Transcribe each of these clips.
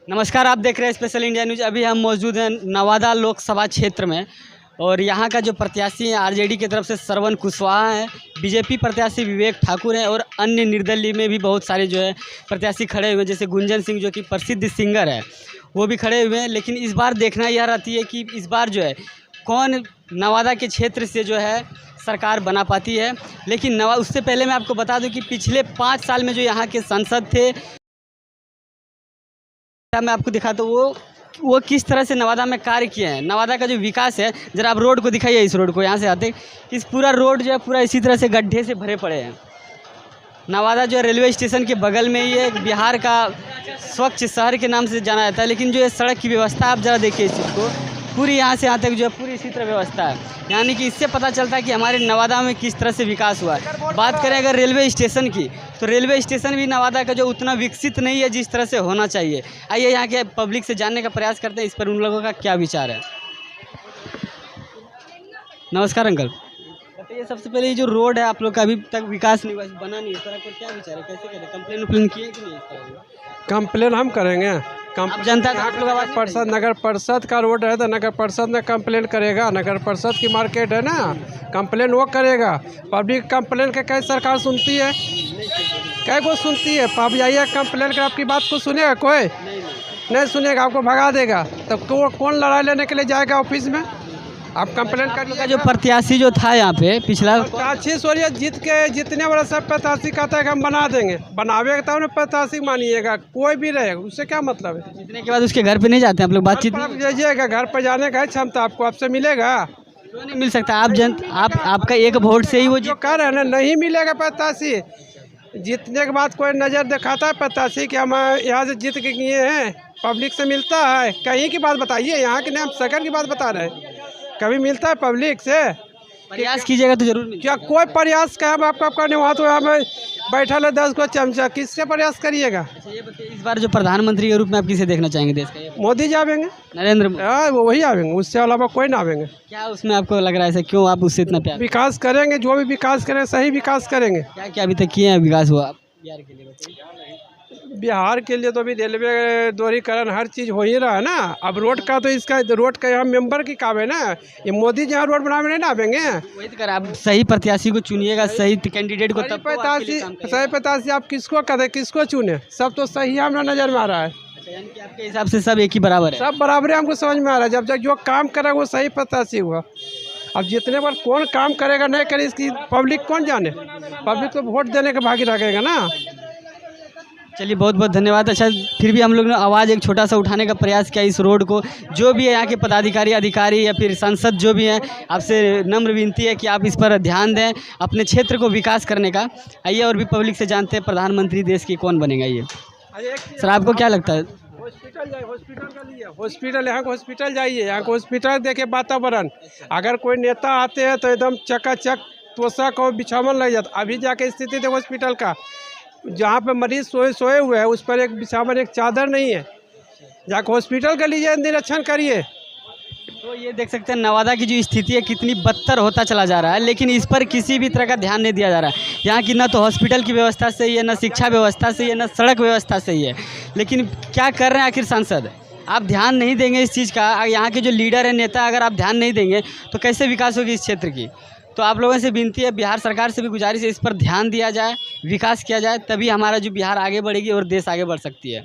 नमस्कार, आप देख रहे हैं स्पेशल इंडिया न्यूज़। अभी हम मौजूद हैं नवादा लोकसभा क्षेत्र में और यहाँ का जो प्रत्याशी हैं आरजेडी की तरफ से श्रवण कुशवाहा हैं, बीजेपी प्रत्याशी विवेक ठाकुर हैं और अन्य निर्दलीय में भी बहुत सारे जो है प्रत्याशी खड़े हुए हैं, जैसे गुंजन सिंह जो कि प्रसिद्ध सिंगर है वो भी खड़े हुए हैं। लेकिन इस बार देखना यह रहती है कि इस बार जो है कौन नवादा के क्षेत्र से जो है सरकार बना पाती है। लेकिन उससे पहले मैं आपको बता दूं कि पिछले 5 साल में जो यहाँ के सांसद थे, मैं आपको दिखाता हूँ वो किस तरह से नवादा में कार्य किए हैं। नवादा का जो विकास है, जरा आप रोड को दिखाइए। इस रोड को यहाँ से आते इस पूरा रोड जो है पूरा इसी तरह से गड्ढे से भरे पड़े हैं। नवादा जो है रेलवे स्टेशन के बगल में ही है, बिहार का स्वच्छ शहर के नाम से जाना जाता है। लेकिन जो है सड़क की व्यवस्था आप ज़रा देखिए इस चीज़ को, पूरी यहाँ से यहाँ तक जो है पूरी इसी तरह व्यवस्था है। यानी कि इससे पता चलता है कि हमारे नवादा में किस तरह से विकास हुआ है। बात करें अगर रेलवे स्टेशन की, तो रेलवे स्टेशन भी नवादा का जो उतना विकसित नहीं है जिस तरह से होना चाहिए। आइए यहाँ के पब्लिक से जानने का प्रयास करते हैं इस पर उन लोगों का क्या विचार है। नमस्कार अंकल, बताइए सबसे पहले ये जो रोड है आप लोग का अभी तक विकास नहीं हुआ, बना नहीं है, इस तरह का क्या विचार है, कैसे करें, कंप्लेन उप्लेन किए कि नहीं? इस तरह कंप्लेन हम करेंगे। आप जनता आप लोग आवाज़ परिषद नगर परिषद का रोड है तो नगर परिषद में कंप्लेन करेगा। नगर परिषद की मार्केट है ना, कंप्लेन वो करेगा। पब्लिक कंप्लेन के कई सरकार सुनती है, कई को सुनती है। आप जाइए कंप्लेन कर, आपकी बात को सुनेगा कोई? नहीं सुनेगा, आपको भगा देगा। तब कौन लड़ाई लेने के लिए जाएगा ऑफिस में? आप कंप्लेन करिए। जो प्रत्याशी जो था यहाँ पे पिछला प्रत्याशी सोरिया जीत के जितने बड़ा सब प्रत्याशी कहता है कि हम बना देंगे, बनावेगा तब ना प्रत्याशी मानिएगा। कोई भी रहेगा उससे क्या मतलब है? जीतने के बाद उसके घर पे नहीं जाते आप लोग, बातचीत आप जाइएगा, घर पर जाने का क्षमता आपको आपसे मिलेगा? क्यों नहीं मिल सकता? आप आपका एक वोट से ही वो जो कह रहे हैं ना, नहीं मिलेगा प्रत्याशी। जीतने के बाद कोई नज़र दिखाता है प्रत्याशी कि हम यहाँ से जीत के गए हैं, पब्लिक से मिलता है? कहीं की बात बताइए, यहाँ के नाम सकन की बात बता रहे हैं। कभी मिलता है पब्लिक से? प्रयास कीजिएगा तो जरूर मिलेगा। क्या कोई प्रयास का हम आपका करने, वहाँ तो हमें बैठा है 10 को चमचा, किससे प्रयास करिएगा? अच्छा ये बताइए, इस बार जो प्रधानमंत्री के रूप में आप किसे देखना चाहेंगे देश का? मोदी जी आवेंगे, नरेंद्र मोदी। हाँ वही आवेंगे, उससे अलावा कोई ना आवेंगे। क्या उसमें आपको लग रहा है ऐसा, क्यों आप उससे इतना प्यार? विकास करेंगे, जो भी विकास करेंगे सही विकास करेंगे। क्या क्या अभी तक किए हैं विकास हुआ आप बिहार के लिए बताइए? बिहार के लिए तो अभी रेलवे दोहरीकरण हर चीज़ हो ही रहा है ना। अब रोड का तो इसका रोड का यहाँ मेंबर की काम है ना, ये मोदी जी यहाँ रोड बनाने नहीं ना आवेंगे। वही तो कर, आप सही प्रत्याशी को चुनिएगा, सही कैंडिडेट को, तब सही प्रत्याशी आप किसको करें, किसको चुने? सब तो सही हमारा नज़र में आ रहा है। यानी कि आपके हिसाब से सब एक ही बराबर है? सब बराबर है, हमको समझ में आ रहा है। जब तक जो काम करे वो सही प्रत्याशी हुआ। अब जितने बार कौन काम करेगा नहीं करे इसकी पब्लिक कौन जाने? पब्लिक तो वोट देने के भागी रखेगा ना। चलिए बहुत बहुत धन्यवाद। अच्छा फिर भी हम लोग ने आवाज़ एक छोटा सा उठाने का प्रयास किया इस रोड को। जो भी है यहाँ के पदाधिकारी अधिकारी या फिर सांसद जो भी हैं, आपसे नम्र विनती है कि आप इस पर ध्यान दें, अपने क्षेत्र को विकास करने का। आइए और भी पब्लिक से जानते हैं प्रधानमंत्री देश की कौन बनेगा। ये सर आपको क्या लगता है? हॉस्पिटल जाइए, हॉस्पिटल का लिए हॉस्पिटल, यहाँ को हॉस्पिटल जाइए, यहाँ को हॉस्पिटल देखे वातावरण। अगर कोई नेता आते हैं तो एकदम चकाचक तोशक और बिछावन लग जाता। अभी जाके स्थिति देखो हॉस्पिटल का, जहाँ पे मरीज सोए हुए हैं उस पर एक बिछावन, एक चादर नहीं है। जाकर हॉस्पिटल का लीजिए, निरीक्षण करिए। तो ये देख सकते हैं नवादा की जो स्थिति है कितनी बदतर होता चला जा रहा है, लेकिन इस पर किसी भी तरह का ध्यान नहीं दिया जा रहा है। यहाँ की न तो हॉस्पिटल की व्यवस्था सही है, न शिक्षा व्यवस्था सही है, न सड़क व्यवस्था सही है। लेकिन क्या कर रहे हैं आखिर सांसद? आप ध्यान नहीं देंगे इस चीज़ का, यहाँ के जो लीडर है, नेता, अगर आप ध्यान नहीं देंगे तो कैसे विकास होगी इस क्षेत्र की? तो आप लोगों से विनती है, बिहार सरकार से भी गुजारिश है, इस पर ध्यान दिया जाए, विकास किया जाए, तभी हमारा जो बिहार आगे बढ़ेगी और देश आगे बढ़ सकती है।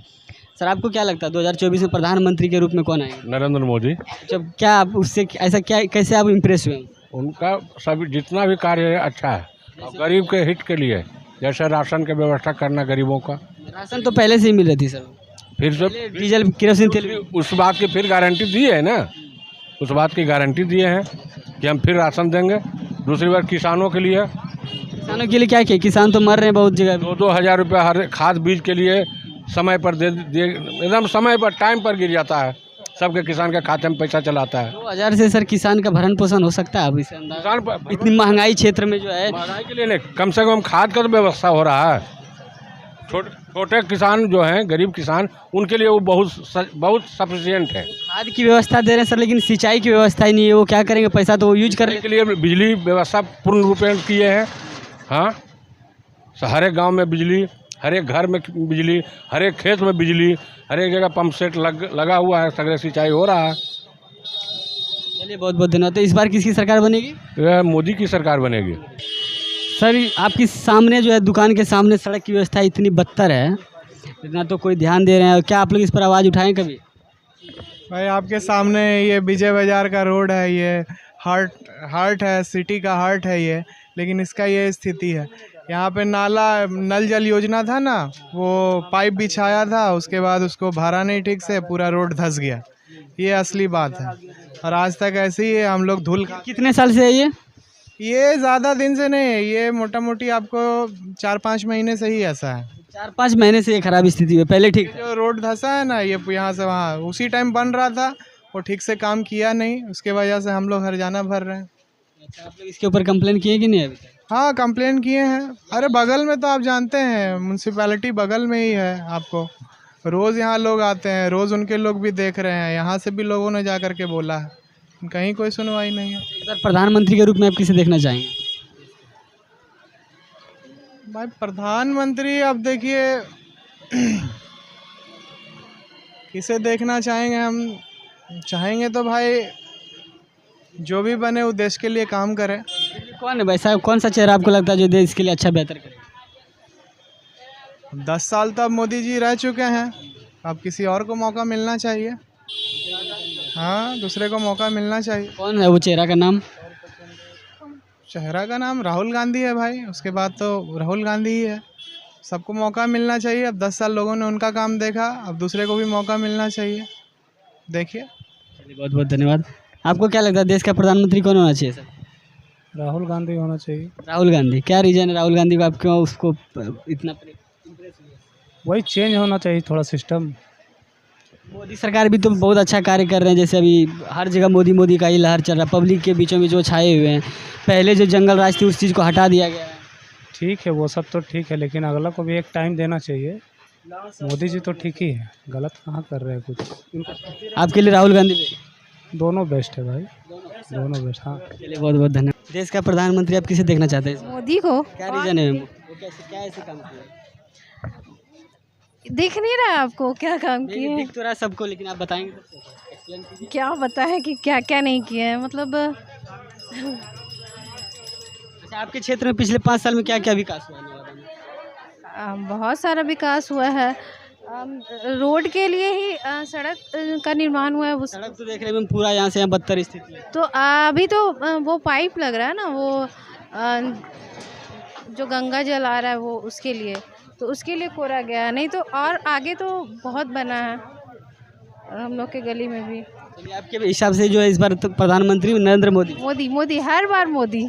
सर आपको क्या लगता है 2024 में प्रधानमंत्री के रूप में कौन आएगा? नरेंद्र मोदी। जब क्या आप उससे ऐसा क्या, कैसे आप इम्प्रेस हुए? उनका सभी जितना भी कार्य है अच्छा है, और गरीब के हित के लिए, जैसे राशन की व्यवस्था करना गरीबों का। राशन तो पहले से ही मिल रही थी सर, फिर जो डीजल केरोसिन तेल, उस बात की फिर गारंटी दी है ना, उस बात की गारंटी दिए हैं कि हम फिर राशन देंगे। दूसरी बार किसानों के लिए, किसानों के लिए क्या किया? किसान तो मर रहे हैं बहुत जगह। 2-2 हज़ार रुपये हर खाद बीज के लिए समय पर दे एकदम समय पर टाइम पर गिर जाता है, सबके किसान के खाते में पैसा चलाता है। 2000 से सर किसान का भरण पोषण हो सकता है? अब इस किसान इतनी महंगाई क्षेत्र में जो है, महंगाई के लिए नहीं, कम से कम खाद का तो व्यवस्था हो रहा है। छोटे किसान जो हैं, गरीब किसान, उनके लिए वो बहुत सफिशिएंट है। खाद की व्यवस्था दे रहे हैं सर, लेकिन सिंचाई की व्यवस्था ही नहीं है। वो क्या करेंगे? पैसा तो वो यूज करने के लिए बिजली व्यवस्था पूर्ण रूपेण किए हैं। हाँ, हर एक गाँव में बिजली, हर एक घर में बिजली, हर एक खेत में बिजली, हर एक जगह पंप सेट लगा हुआ है, सगरे सिंचाई हो रहा है। चलिए बहुत बहुत धन्यवाद। तो इस बार किसकी सरकार बनेगी? यह मोदी की सरकार बनेगी। सर आपके सामने जो है दुकान के सामने सड़क की व्यवस्था इतनी बदतर है, इतना तो कोई ध्यान दे रहे हैं, क्या आप लोग इस पर आवाज़ उठाएं कभी? भाई आपके सामने ये विजय बाजार का रोड है, ये हार्ट है, सिटी का हार्ट है ये, लेकिन इसका ये स्थिति है। यहाँ पे नाला नल जल योजना था ना, वो पाइप बिछाया था, उसके बाद उसको भरा नहीं ठीक से, पूरा रोड धंस गया। ये असली बात है और आज तक ऐसे ही है, हम लोग धूल कितने साल से है ये ज़्यादा दिन से नहीं है, ये मोटा मोटी आपको 4-5 महीने से ही ऐसा है। 4-5 महीने से ये खराब स्थिति है, पहले ठीक था। जो रोड धंसा है ना, ये यहाँ से वहाँ उसी टाइम बन रहा था, वो ठीक से काम किया नहीं, उसके वजह से हम लोग हर्जाना भर रहे हैं। अच्छा, आप लोग इसके ऊपर कंप्लेन किए कि नहीं अभी तक? हाँ कंप्लेन किए हैं। अरे बगल में तो आप जानते हैं म्यूनसिपैलिटी बगल में ही है, आपको रोज़ यहाँ लोग आते हैं, रोज़ उनके लोग भी देख रहे हैं, यहाँ से भी लोगों ने जा कर के बोला है, कहीं कोई सुनवाई नहीं है। सर प्रधानमंत्री के रूप में आप किसे देखना चाहेंगे? भाई प्रधानमंत्री अब देखिए किसे देखना चाहेंगे, हम चाहेंगे तो भाई जो भी बने वो देश के लिए काम करे। कौन है भाई साहब, कौन सा चेहरा आपको लगता है जो देश के लिए अच्छा बेहतर करे? 10 साल तो अब मोदी जी रह चुके हैं, अब किसी और को मौका मिलना चाहिए। हाँ दूसरे को मौका मिलना चाहिए। कौन है वो चेहरा का नाम? चेहरा का नाम राहुल गांधी है भाई, उसके बाद तो राहुल गांधी ही है। सबको मौका मिलना चाहिए। अब 10 साल लोगों ने उनका काम देखा, अब दूसरे को भी मौका मिलना चाहिए। देखिए चलिए बहुत बहुत धन्यवाद। आपको क्या लगता है देश का प्रधानमंत्री कौन होना चाहिए सर? राहुल गांधी होना चाहिए। राहुल गांधी, क्या रीजन है राहुल गांधी को आप क्यों उसको इतना वही चेंज होना चाहिए थोड़ा सिस्टम। मोदी सरकार भी तो बहुत अच्छा कार्य कर रहे हैं, जैसे अभी हर जगह मोदी मोदी का ही लहर चल रहा है, पब्लिक के बीचों में जो छाए हुए हैं। पहले जो जंगल राज थी उस चीज़ को हटा दिया गया है। ठीक है वो सब तो ठीक है, लेकिन अगला को भी एक टाइम देना चाहिए। मोदी जी तो ठीक ही है, गलत कहाँ कर रहे हैं कुछ। आपके लिए राहुल गांधी दोनों बेस्ट है भाई, दोनों बेस्ट। हाँ चलिए बहुत बहुत धन्यवाद। देश का प्रधानमंत्री आप किसे देखना चाहते हैं? मोदी को। क्या रीजन है? वो क्या ऐसे काम किया? दिख नहीं रहा आपको क्या काम नहीं, किए? दिख तो रहा है सबको, लेकिन आप बताएंगे तो एक्सप्लेन कीजिए। क्या बताएं कि क्या क्या नहीं किए हैं, मतलब अच्छा आपके क्षेत्र में पिछले 5 साल में क्या क्या विकास हुआ है नवादा में? बहुत सारा विकास हुआ है। रोड के लिए ही सड़क का निर्माण हुआ है। वो सड़क तो देख रहे हैं पूरा यहाँ से यहाँ बदतर स्थिति है। तो अभी तो वो पाइप लग रहा है ना, वो जो गंगा जल आ रहा है वो उसके लिए, तो उसके लिए कोरा गया है, नहीं तो और आगे तो बहुत बना है हम लोग के गली में भी। चलिए आपके हिसाब से जो है इस बार तो प्रधानमंत्री नरेंद्र मोदी मोदी हर बार मोदी।